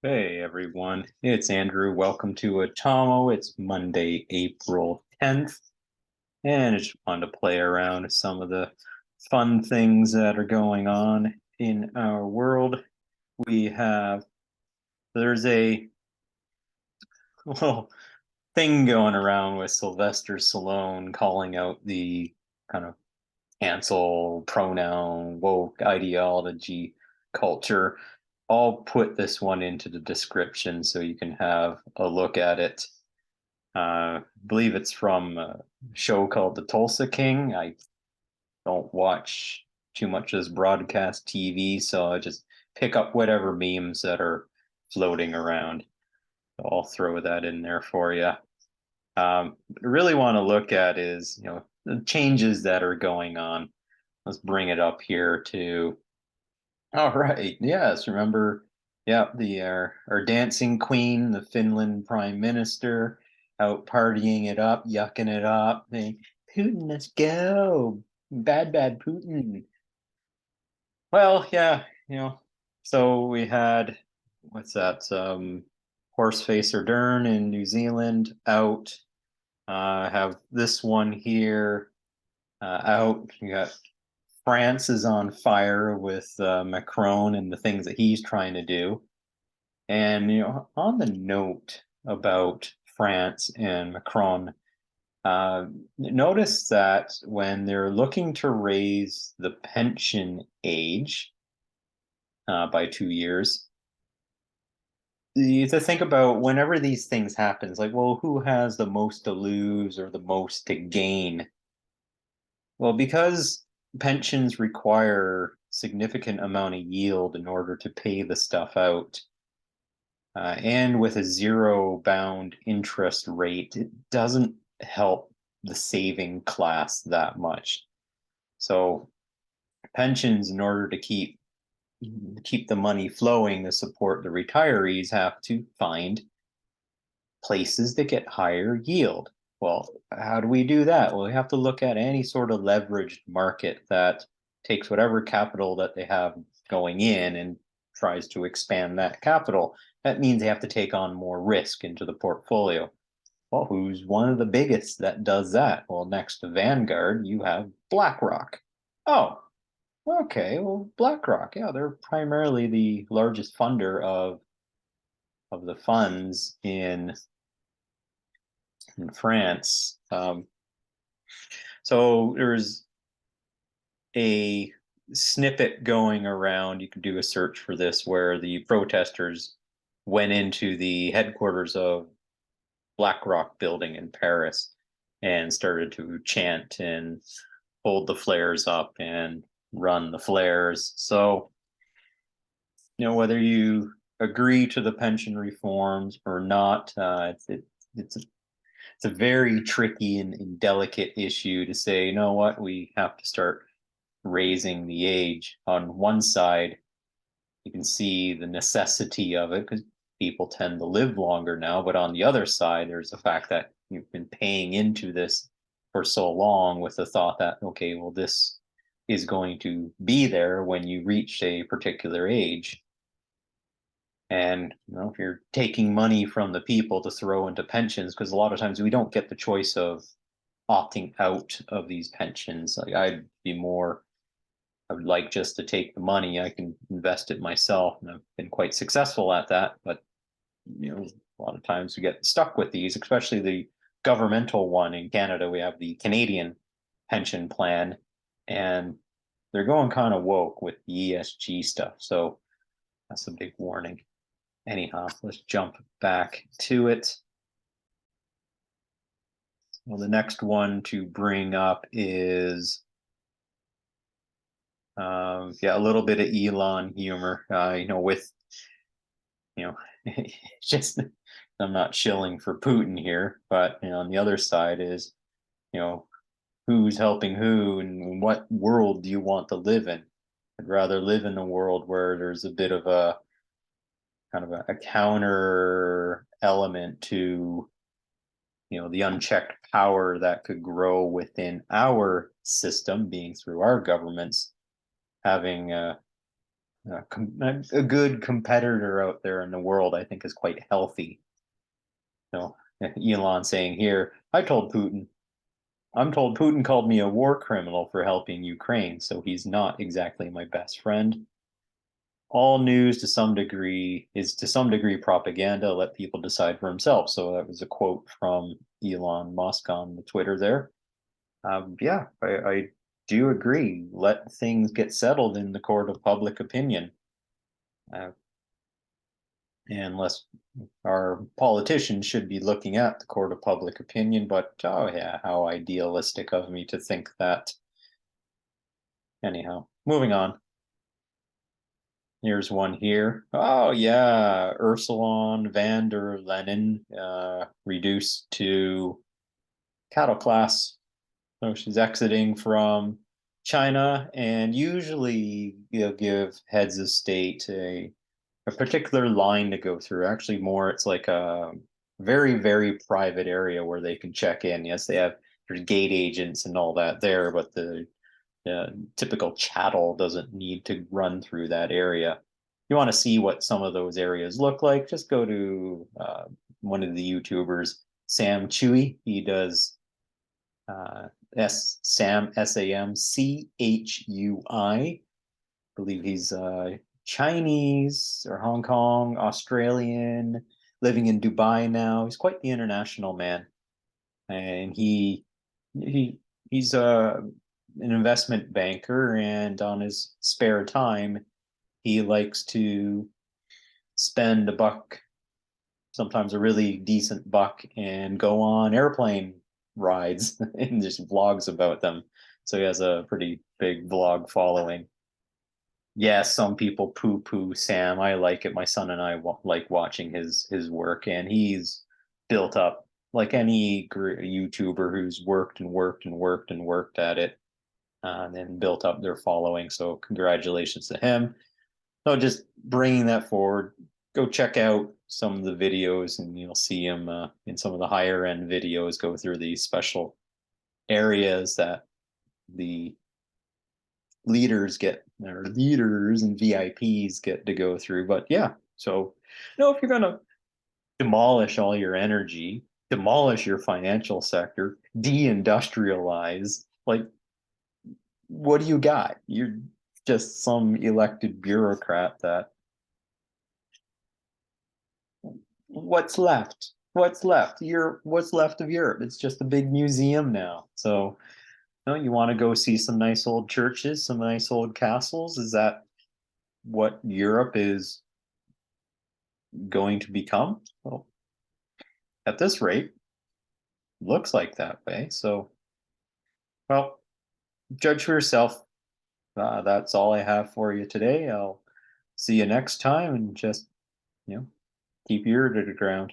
Hey everyone, it's Andrew. Welcome to Atomo. It's Monday, April 10th, and it's fun to play around with some of the fun things that are going on in our world. We have, there's a little thing going around with Sylvester Stallone calling out the kind of cancel pronoun woke ideology culture. I'll put this one into the description so you can have a look at it. I believe it's from a show called the Tulsa King. I don't watch too much of this broadcast TV, so I just pick up whatever memes that are floating around. So I'll throw that in there for you. What I really want to look at is, the changes that are going on. Let's bring it up here to. All right. Yes. Remember, yeah, the our dancing queen, the Finland prime minister, out partying it up, yucking it up, saying, Putin, let's go. Bad, bad Putin. Well, yeah, so we had what's that? Horseface Dern in New Zealand out. Have this one here out. You got France is on fire with Macron and the things that he's trying to do. And on the note about France and Macron, notice that when they're looking to raise the pension age by 2 years, you have to think about whenever these things happen, it's like, well, who has the most to lose or the most to gain? Well, because pensions require significant amount of yield in order to pay the stuff out, and with a zero bound interest rate, it doesn't help the saving class that much. So pensions, in order to keep the money flowing to support the retirees, have to find places that get higher yield. Well, how do we do that? Well, we have to look at any sort of leveraged market that takes whatever capital that they have going in and tries to expand that capital. That means they have to take on more risk into the portfolio. Well, who's one of the biggest that does that? Well, next to Vanguard, you have BlackRock. Oh, okay. Well, BlackRock, yeah, they're primarily the largest funder of the funds in France. So there's a snippet going around. You can do a search for this where the protesters went into the headquarters of BlackRock building in Paris and started to chant and hold the flares up and run the flares. So, whether you agree to the pension reforms or not, it's it's a very tricky and delicate issue to say, you know what, we have to start raising the age. On one side, you can see the necessity of it because people tend to live longer now. But on the other side, there's the fact that you've been paying into this for so long with the thought that, okay, well, this is going to be there when you reach a particular age. And if you're taking money from the people to throw into pensions, because a lot of times we don't get the choice of opting out of these pensions. Like I would like just to take the money. I can invest it myself, and I've been quite successful at that. But a lot of times we get stuck with these, especially the governmental one in Canada. We have the Canadian pension plan, and they're going kind of woke with the ESG stuff. So that's a big warning. Anyhow, let's jump back to it. Well, the next one to bring up is, yeah, a little bit of Elon humor. With just I'm not shilling for Putin here, but on the other side is, you know, who's helping who and what world do you want to live in? I'd rather live in a world where there's a bit of a kind of a counter element to the unchecked power that could grow within our system, being through our governments, having a good competitor out there in the world, I think, is quite healthy. You know, Elon saying here, I'm told Putin called me a war criminal for helping Ukraine, so he's not exactly my best friend. All news to some degree propaganda. Let people decide for themselves. So that was a quote from Elon Musk on the Twitter there. Yeah, I do agree. Let things get settled in the court of public opinion. Uh, unless our politicians should be looking at the court of public opinion, but oh yeah, how idealistic of me to think that. Anyhow, moving on. Here's one here. Oh yeah, Ursula van der Leyen reduced to cattle class. So she's exiting from China, and usually you'll give heads of state a particular line to go through. Actually, more it's like a very, very private area where they can check in. Yes, they have their gate agents and all that there, but the typical chattel doesn't need to run through that area. You want to see what some of those areas look like, just go to one of the YouTubers, Sam Chui. He does Samchui. Believe he's Chinese or Hong Kong, Australian, living in Dubai now. He's quite the international man, and he he's an investment banker, and on his spare time, he likes to spend a buck, sometimes a really decent buck, and go on airplane rides and just vlogs about them. So he has a pretty big vlog following. Yes, some people poo-poo Sam. I like it. My son and I like watching his work, and he's built up like any YouTuber who's worked and worked and worked and worked at it, and then built up their following. So congratulations to him. So just bringing that forward, go check out some of the videos, and you'll see him in some of the higher end videos go through these special areas that the leaders and VIPs get to go through. But yeah, so if you're gonna demolish all your energy, demolish your financial sector, deindustrialize, like what do you got? You're just some elected bureaucrat that what's left? What's left? What's left of Europe? It's just a big museum now. So you want to go see some nice old churches, some nice old castles? Is that what Europe is going to become? Well, at this rate, looks like that way. So, well, judge for yourself. That's all I have for you today. I'll see you next time, and just, keep your ear to the ground.